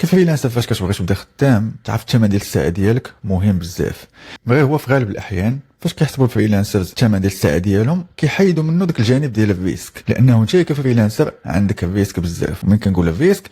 كفريلانسر فاش كتبغي تبدا خدام تعرف الثمن ديال الساعه ديالك مهم بزاف. غير هو في غالب الاحيان فاش كيحسبوا الفريلانسرز الثمن ديال الساعه ديالهم كيحيدوا منه داك الجانب ديال الريسك، لانه انت كفريلانسر عندك الريسك بزاف. ومن كنقول الريسك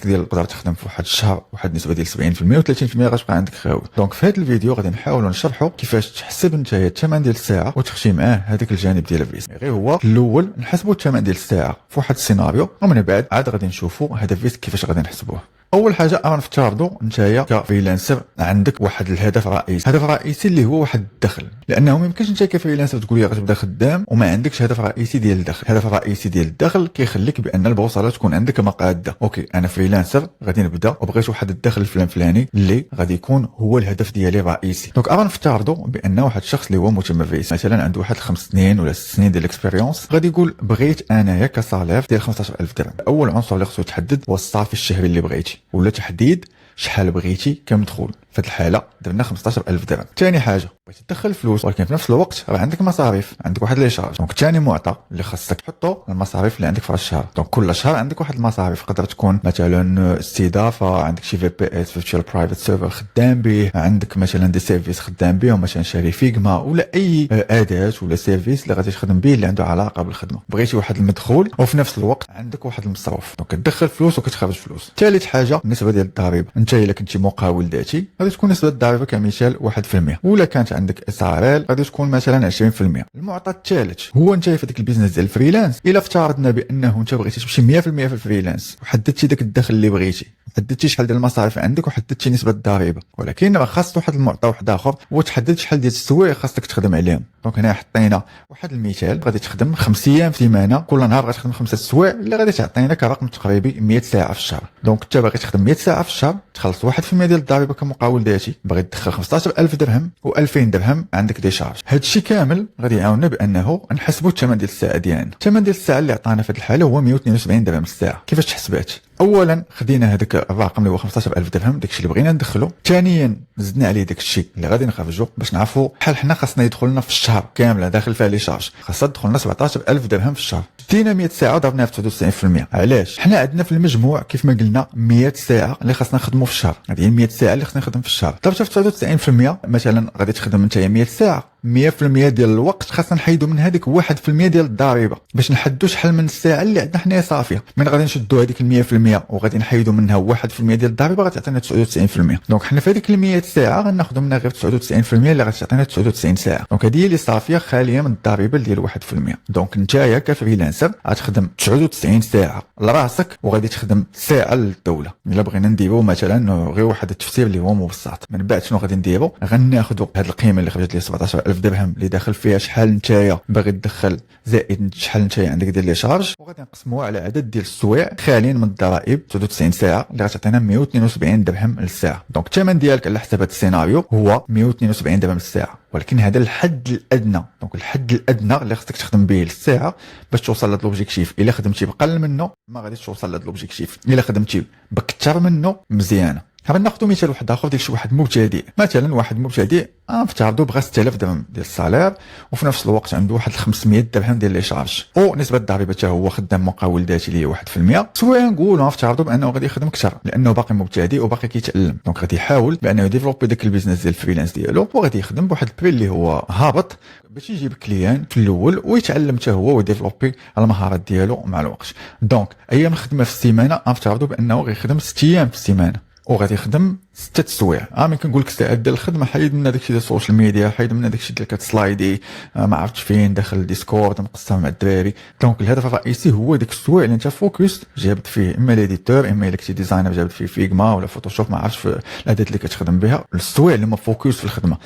ديال تقدر تخدم في واحد الشهر واحد النسبه ديال 70% و30% غتبقى عندك خاوي. دونك في هذا الفيديو غادي نحاولوا نشرحوا كيفاش تحسب انت الثمن ديال الساعه وتخشي معاه هذاك الجانب ديال الريسك. غير هو الاول نحسبوا الثمن ديال الساعه في واحد السيناريو، ومن بعد عاد غادي نشوفوا هذا الريسك كيفاش غادي نحسبوه. اول حاجه غنفترضوا نتايا كفريلانسر عندك واحد الهدف رئيسي، هدف رئيسي اللي هو واحد الدخل، لانه ما يمكنش انت كفريلانسر تقول لي غتبدا خدام وما عندكش هدف رئيسي ديال الدخل. الهدف الرئيسي ديال الدخل كيخليك بان البوصله تكون عندك كما قاده. اوكي انا فريلانسر غادي نبدا وبغيت واحد الدخل الفلاني اللي غادي يكون هو الهدف ديالي الرئيسي. دونك غنفترضوا بان واحد الشخص اللي هو متمرس مثلا عنده واحد 5 سنين ولا 6 سنين ديال الاكسبيريونس، غادي يقول بغيت انايا كصالير ديال 15000 درهم. اول عنصر اللي خصو تحدد هو الصافي الشهري اللي بغيتي، ولا تحديد شحال بغيتي كمدخول. في هذه الحاله درنا 15000 درهم. ثاني حاجه بغيتي تدخل فلوس، ولكن في نفس الوقت راه عندك مصاريف، عندك واحد لي شارج. دونك ثاني معطى اللي خاصك تحطو المصاريف اللي عندك في الشهر. دونك كل شهر عندك واحد المصاريف، تقدر تكون مثلا استضافه، عندك شي في بي اس فيرتشوال برايفت سيرفر خدام به، عندك مثلا دي سيرفيس خدام بهم، مثلا شاري فيغما ولا اي اداه ولا سيرفيس اللي غادي تخدم به اللي عنده علاقه بالخدمه. بغيتي واحد المدخول وفي نفس الوقت عندك واحد المصروف، دونك كتدخل فلوس وكتخرج فلوس. ثالث حاجه النسبه ديال الضريبه. انت الا كنتي مقاول ذاتي غادي تكون نسبه الضريبه كمثال 1%، ولا كانت عندك اس ار ال غادي تكون مثلا 20%. المعطى الثالث هو انت في ديك البيزنس ديال الفريلانس، الا افترضنا بانه انت بغيتي تمشي 100% في الفريلانس وحددتي داك الدخل اللي بغيتي، حددتي شحال ديال المصاريف عندك وحددتي نسبه الضريبه، ولكن راه خاص واحد المعطى واحد اخر وتحدد شحال ديال السوايع خاصك تخدم عليهم. دونك هنا حطينا واحد المثال، غادي تخدم 5 ايام في السيمانه، كل نهار غتخدم 5 سوايع اللي غادي تعطينا كرقم تقريبي 100 ساعه في الشهر. دونك انت باغي تخدم 100 ساعه في الشهر، تخلص 1% ديال الضريبه كمقاول ذاتي، باغي تدخل 15000 درهم و2000 درهم عندك دي شارج. هادشي كامل غادي يعاوننا بانه نحسبوا الثمن ديال الساعه ديالنا. الثمن ديال الساعه اللي عطانا في هذه الحاله هو 172 درهم للساعه. كيفاش تحسبات؟ اولا خدينا هذاك الرقم اللي هو 15000 درهم، داكشي اللي بغينا ندخلو. ثانيا زدنا عليه داكشي اللي غادي نخرجو باش نعرفوا بحال حنا خاصنا يدخلنا في الشهر كامل داخل فيها لي شارج، خاصها تدخلنا 17000 درهم في الشهر. دينا 100 ساعه وضربناها في 99%. علاش؟ حنا عندنا في المجموع كيف ما قلنا 100 ساعه اللي خاصنا نخدموا في الشهر، هذه هي 100 ساعه اللي خصني نخدم في الشهر. ضربتها في 99%، مثلا غادي تخدم انت 100 ساعه، 100% ديال الوقت خاصنا نحيدوا من هذيك 1% ديال الضريبه باش نحدوا شحال من الساعه اللي عندنا حنايا صافيه. من غادي نشدوا هذيك 100% وغادي نحيدوا منها 1% ديال الضريبه غتعطينا 99%. دونك حنا في هذيك 100 ساعه غناخذوا منها غير 99% اللي غتعطينا 99 ساعه. دونك هذه هي اللي صافيه خاليه من الضريبه ديال 1%. دونك نتايا كفريلانسر غتخدم 99 ساعه لراسك وغادي تخدم ساعه للدوله. الا بغينا نديروا مثلا غير واحد التفسير اللي هو مبسط، من بعد شنو غادي نديروا؟ غناخذوا هذه القيمه اللي خرجت لي 17000 درهم اللي داخل فيها شحال نتايا باغي تدخل زائد شحال نتايا عندك ديال لي شارج، وغادي نقسموها على عدد ديال السوايع خاليين من الضرائب 99 ساعه اللي غتعطينا 172 درهم للساعه. دونك الثمن ديالك على حسب هذا السيناريو هو 172 درهم للساعه، ولكن هذا الحد الادنى. دونك الحد الادنى اللي خصك تخدم به للساعه باش توصل لهذا لوبجيكتيف. الا خدمتي بقل منه ما غاديش توصل لهذا لوبجيكتيف، الا خدمتي بكثر منه مزيانه. غناخذوا مثال واحد اخر ديال شي واحد مبتدئ. مثلا واحد مبتدئ نفترضوا بغى 6000 درهم ديال الصالير وفي نفس الوقت عنده واحد 500 درهم ديال لي شارج، ونسبه الضريبه حتى هو خدام مقاول ذاتي اللي هي 1%. سواء نقولوا نفترضوا بانه غادي يخدم اكثر لانه باقي مبتدئ وباقي كيتعلم. دونك غادي يحاول بانه يديفلوبي داك البيزنس ديال الفريلانس ديالو، وغادي يخدم بواحد البري اللي هو هابط باش يجيب كليان في الاول ويتعلم حتى هو ويديفلوبي المهارات ديالو مع الوقت. دونك ايام الخدمه في السيمانه نفترضوا بانه غيخدم 6 ايام في السيمانه وغادي يخدم 6 سوايع. ملي كنقول لك الساعات ديال الخدمه حيد من داكشي ديال السوشيال ميديا، حيد من داكشي ديال كتسلايدي ما عرفتش فين داخل الديسكورد مقسم مع الدراري. دونك الهدف الرئيسي هو ديك السوايع اللي انت فوكس جابت فيه، اما ليديتور اما الا كنتي ديزاينر جابت فيه فيغما ولا فوتوشوب ما عرفتش في الاداه اللي كتخدم بها. السوايع اللي هما فوكس في الخدمه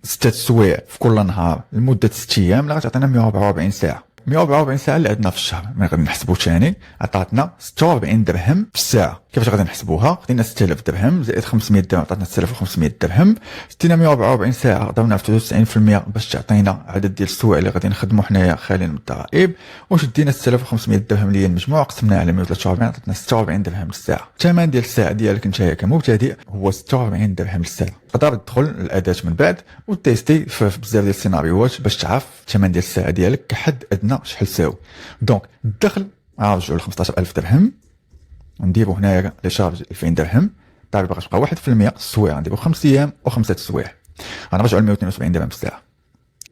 6 سوايع في كل نهار لمده 6 ايام اللي غتعطينا 144 ساعه. 144 ساعه اللي عندنا في الشهر ملي غادي نحسبوا ثاني عطاتنا 46 درهم في الساعه. كيفاش غادي نحسبوها؟ خدينا 6000 درهم زائد 500 درهم عطاتنا 6500 درهم، شدينا 144 ساعه ضربنا في 93% باش تعطينا عدد ديال السوايع اللي غادي نخدموا حنايا خاليين من الضرائب، وشدينا 6500 درهم اللي هي المجموع قسمناها على 143 عطاتنا 46 درهم للساعه. الثمن ديال الساعه ديالك نتايا كمبتدئ هو 46 درهم للساعه. تقدر تدخل الاداه من بعد وتيستي في بزاف ديال السيناريوهات باش تعرف الثمن ديال الساعه ديالك كحد ادنى شحال يساوي. دونك الدخل غنرجعوا ل 15000 درهم، نديروا هنايا لي شارج 2000 درهم، الضريبه غتبقى 1%، السوايع غنديرو 5 ايام و5 سوايع، غنرجعوا ل 172 درهم في الساعه.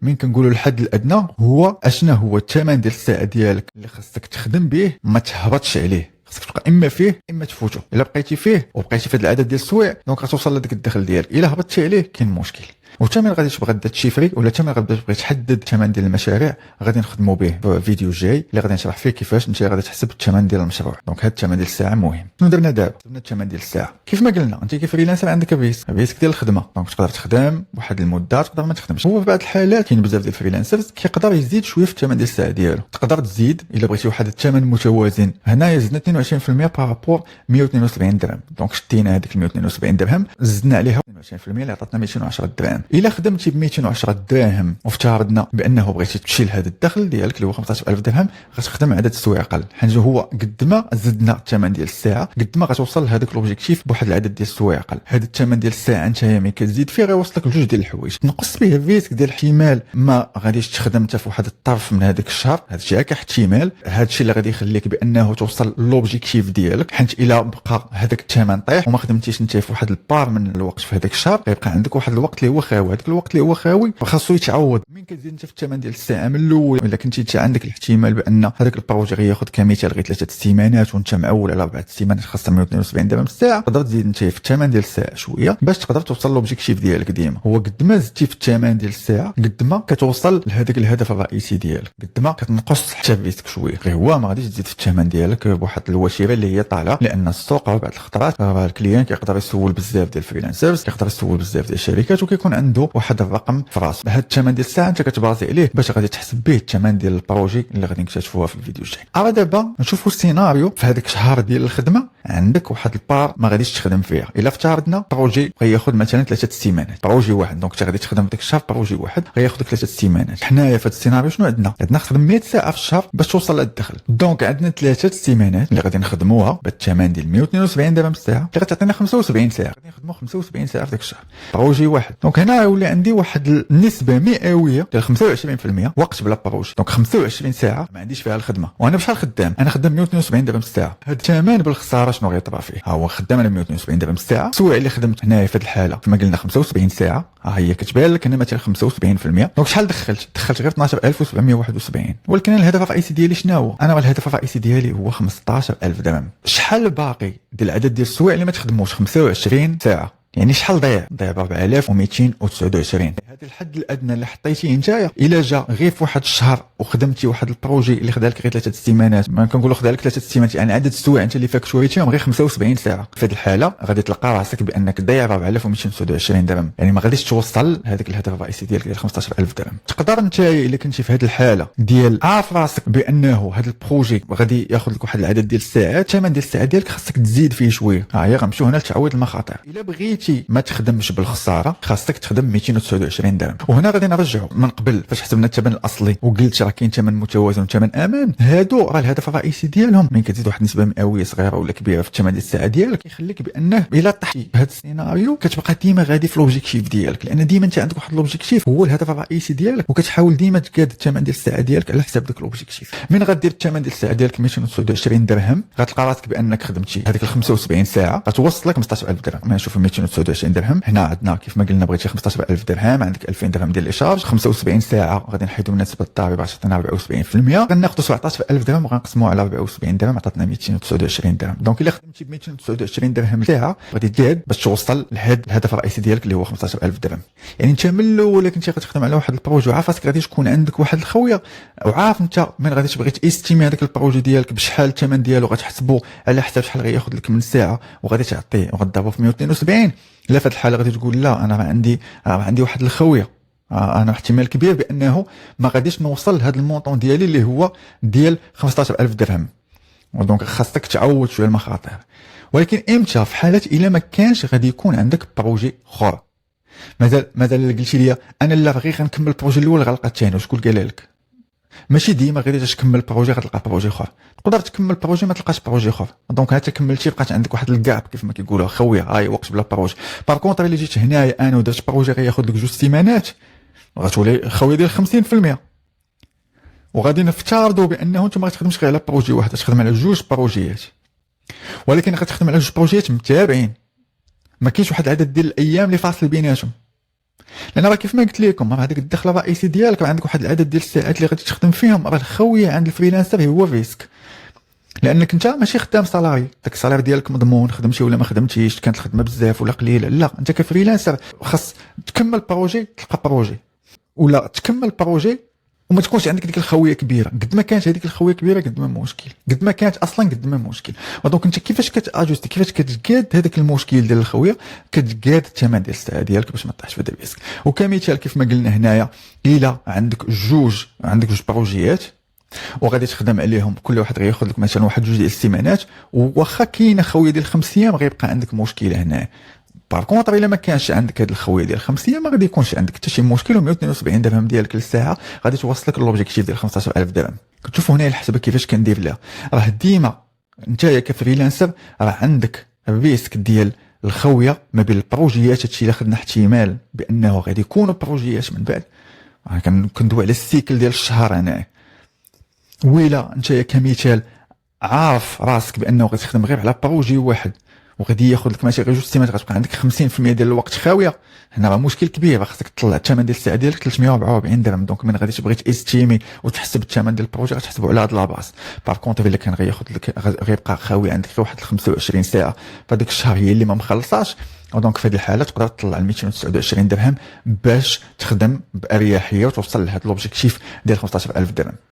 من كنقولوا الحد الادنى هو اشنا هو الثمن ديال الساعه ديالك اللي خاصك تخدم به ما تهبطش عليه، خاصك تبقى اما فيه اما تفوتو. الا بقيتي فيه وبقيتي في هذا العدد ديال السوايع دونك غتوصل لذاك الدخل ديالك، الا هبطتي عليه كاين مشكل. وثمن غادي تبغى تشيفري ولا ثمن غادي تبغي تحدد الثمن ديال المشاريع، غادي نخدموا به في فيديو جاي اللي غادي نشرح فيه كيفاش انت غادي تحسب الثمن ديال المشروع. دونك هذا الثمن ديال الساعه مهم. شنو درنا دابا؟ درنا الثمن ديال الساعه كيف ما قلنا، انت كفريلانسر عندك الريسك ديال الخدمه، دونك تقدر تخدم واحد المده تقدر ما تخدمش. هو في بعض الحالات كاين بزاف ديال الفريلانسرز كيقدر يزيد شويه في الثمن ديال الساعه ديالو، تقدر تزيد الا بغيتي واحد الثمن متوازن. هنايا زدنا 22% بارابور 172 درهم، دونك شدينا هذيك 172 درهم زدنا عليها 22% اللي عطاتنا 210 درهم. الا خدمتي ب 210 دراهم وافترضنا بانه بغيتي تمشي لهذا الدخل ديالك اللي هو 15000 درهم، غتخدم عدد السوايع اقل، حيت هو قد ما زدنا الثمن ديال الساعه قد ما غتوصل لهذاك لوبجيكتيف بواحد العدد ديال السوايع اقل. هذا الثمن ديال الساعه انت ملي كتزيد فيه غيوصلك لجوج ديال الحوايج، تنقص به الريسك ديال احتمال ما غاديش تخدم حتى في واحد الطرف من هذاك الشهر، هذا الشيء كاحتمال، هذا الشيء اللي غادي يخليك بانه توصل لوبجيكتيف ديالك، حيت الا بقى هذاك الثمن طيح وما خدمتيش انت في واحد البار من الوقت في هذاك الشهر، غيبقى عندك واحد الوقت اللي هو خاوي، هذاك الوقت اللي هو خاوي خاصو يتعوض. من كتزيد انت في الثمن ديال الساعه من الاول، الا كنتي انت عندك الاحتمال بان هذاك البروجي غياخذ كمثال غير 3 سيمانات وانت معول على 4 سيمانات خاصه 172 درهم في الساعه، تقدر تزيد انت في الثمن ديال الساعه شويه باش تقدر توصل لوبجيكتيف ديالك. ديما هو قد ما زدتي في الثمن ديال الساعه قد ما كتوصل لهذاك الهدف الرئيسي ديالك، قد ما كتنقص حتى الريسك شويه. غير هو ما غاديش تزيد في الثمن ديالك بواحد الوتيره اللي هي طالعه، لان السوق بعض الخطرات الكليان كيقدر يسول بزاف ديال الفريلانسرز، كيقدر يسول بزاف ديال الشركات وكيكون عنده واحد الرقم في راسه. هذا الثمن ديال الساعه انت كتبازي عليه باش غادي تحسب به الثمن ديال البروجي اللي غادي نكتشفوها في الفيديو الجاي. دابا نشوفوا السيناريو في هذاك الشهر ديال الخدمه، عندك واحد البار ما غاديش تخدم فيها. الا افترضنا بروجي غياخذ مثلا 3 سيمانات، بروجي واحد، دونك انت غادي تخدم داك الشهر بروجي واحد غياخذ 3 سيمانات. حنايا في هذا السيناريو شنو عندنا نخدم 100 ساعه في الشهر باش توصل لهذا الدخل، دونك عندنا 3 سيمانات اللي غادي نخدموها بالثمن ديال 172 درهم في الساعه اللي غتعطينا 75 ساعه، غادي نخدموا 75 ساعه في ذاك الشهر بروجي واحد. دونك هنا يولي عندي واحد النسبه مئويه ديال 25% وقت بلا بروجي، دونك 25 ساعه ما عنديش فيها الخدمه وانا بشحال خدام، انا خدام 172 درهم في الساعه. هذا الثمن بالخساره شنو غيطرا فيه؟ ها هو خدام انا 172 درهم في الساعه، السوايع اللي خدمت هنايا في هذه الحاله كما قلنا 75 ساعه، ها هي كتبان لك هنا مثلا 75%، دونك شحال دخلت غير 12771. ولكن الهدف الرئيسي ديالي شنو هو؟ انا الهدف الرئيسي ديالي هو 15000 درهم. شحال باقي ديال العدد ديال السوايع اللي ما تخدموش؟ 25 ساعه، يعني شحال ضيع ب 4229. هذا الحد الادنى اللي حطيتيه نتايا الا جا غير في واحد الشهر وخدمتي واحد البروجي اللي خدا لك غير 3 سيمانات، ما كنقولوا خدا لك 3 سيمانات يعني عدد السوايع انت اللي فاكتوريتيهم غير 75 ساعه، في هذه الحاله غادي تلقى راسك بانك ضيع 4229 درهم، يعني ما غاديش توصل لهذاك الهدف الرئيسي ديالك ديال 15000 درهم. تقدر انت الا كنتي في هذه الحاله ديال عارف راسك بانه هذا البروجي غادي ياخذ لك واحد العدد ديال الساعات، الثمن ديال الساعه ديالك خاصك تزيد فيه شويه. ها هي غنمشيو هنا لتعويض المخاطر. الا بغيتي ما تخدمش بالخساره خاصك تخدم 229 درهم. وهنا غادي نرجعوا من قبل فاش حسبنا الثمن الاصلي وقلت راه كاين ثمن متوازن وثمن امان، هادو راه الهدف الرئيسي ديالهم من كتزيد واحد النسبه مئويه صغيره ولا كبيره في الثمن ديال الساعه ديالك كيخليك بانه الا طحتي بهذا السيناريو كتبقى ديما غادي في لوبجيكتيف ديالك، لان ديما انت عندك واحد لوبجيكتيف هو الهدف الرئيسي ديالك وكتحاول ديما تكاد الثمن ديال الساعه ديالك على حساب داك لوبجيكتيف. من غدير الثمن ديال الساعه ديالك 229 درهم غتلقى راسك بانك خدمتي هذيك ال 75 ساعه غتوصل لك 15000 درهم. ما نشوف 229 درهم هنا عندنا كيف ما قلنا بغيتي 15000 درهم، عندك 2000 درهم ديال الاشارج، 75 ساعه غادي نحيدوا من نسبه الضريبه عطاتنا 74%، غناخذوا 17000 درهم وغنقسموه على 74 درهم عطاتنا 229 درهم. دونك الا خدمتي ب 229 درهم ساعه غادي تزيد باش توصل لهذا الهدف الرئيسي ديالك اللي هو 15000 درهم. يعني انت من الاول كنتي غتخدم على واحد البروجي وعارف راسك غادي تكون عندك واحد الخويه، وعارف انت من غادي تبغي تيستيمي هذاك البروجي ديالك بشحال الثمن ديالو غتحسبوا على حساب شحال غياخذ لك من الساعه وغادي تعطيه وغتضربوا في 172. لا في هذه الحاله غادي تقول لا انا عندي واحد الخويه، انا احتمال كبير بانه ما غاديش نوصل لهذا المونطون ديالي اللي هو ديال 15000 درهم، دونك خاصك تعوض شويه المخاطر. ولكن امتى؟ في حالات الا ما كانش غادي يكون عندك بروجي اخر. مازال قلتي لي انا لا غير غنكمل البروجي الاول غنلقى الثاني، وشكون قال لك؟ ماشي ديما غير تكمل البروجي غتلقى بروجي اخر، تقدر تكمل البروجي ما تلقاش بروجي اخر، دونك حتى كملتي بقات عندك واحد الكاب كيف ما كيقولوا خويا هاي وقت بلا بروجي. بار كونطر اللي جيت هنايا انا ودرت بروجي غياخذ لك 2 سيمانات غتولي خويا ديال 50%، وغادي نفترضوا بانه انت ما غتخدمش غير على بروجي واحد، غتخدم على 2 بروجيات، ولكن غتخدم على 2 بروجيات متابعين. ما كاينش واحد العدد ديال الايام اللي فاصل بيناتهم. لان راه كيف ما قلت لكم راه هذاك الدخل الرئيسي ديالك راه عندك واحد العدد ديال الساعات اللي غادي تخدم فيهم. راه الخويه عند الفريلانسر هو الريسك، لانك انت ماشي خدام سالاري، داك السالاري ديالك مضمون، خدمتي ولا ما خدمتيش، كانت الخدمه بزاف ولا قليله. لا، انت كفريلانسر خاص تكمل بروجي تلقى بروجي، ولا تكمل بروجي وما تكونش عندك ديك الخويه كبيره. قد ما كانت هذيك الخويه كبيره قد ما مشكل، قد ما كانت اصلا قد ما مشكل. ودونك انت كيفاش كتاجوستي، كيفاش كتقاد هذاك المشكل ديال الخويه، كتقاد الثمن ديال الساعه ديالك باش ما تطيحش في هذا الريسك. وكمثال كيف ما قلنا هنايا، الا عندك جوج بروجيات وغادي تخدم عليهم، كل واحد غياخذ لك مثلا واحد جوج ديال السيمانات، واخا كاينه خويه ديال 5 ايام غيبقى عندك مشكله هنا. بار كونطر الا ما كانش عندك هاد الخويه ديال 5 ايام ما غادي يكونش عندك حتى شي مشكل، و 172 درهم ديالك للساعه غادي توصلك لوبجيكتيف ديال 15000 درهم. كتشوفوا هنا الحسبه كيفاش كندير لها. راه ديما نتايا كفريلانسر راه عندك الريسك ديال الخويه ما بين البروجيات. هادشي اللي خدنا احتمال بانه غادي يكونوا بروجيات من بعد، كندوي على السيكل ديال الشهر هنا. ويلا انت كمثال عارف راسك بانه غتخدم غير على بروجي واحد وغادي ياخذ لك ماشي غير جوج سيمانات، غتبقى عندك 50% ديال الوقت خاويه، هنا راه مشكل كبير. خاصك تطلع الثمن ديال الساعه ديالك 344 درهم. دونك من غادي تبغي تيستيمي وتحسب الثمن ديال البروجي غتحسبوا على هاد لاباس. بار كونتر الا كان غياخذ لك غيبقى خاوي عندك غير واحد 25 ساعه فهاداك الشهر هي اللي ما مخلصاش، ودونك في هذه الحاله تقدر تطلع 229 درهم باش تخدم باريحيه وتوصل لهاد لوبجيكتيف ديال 15000 درهم.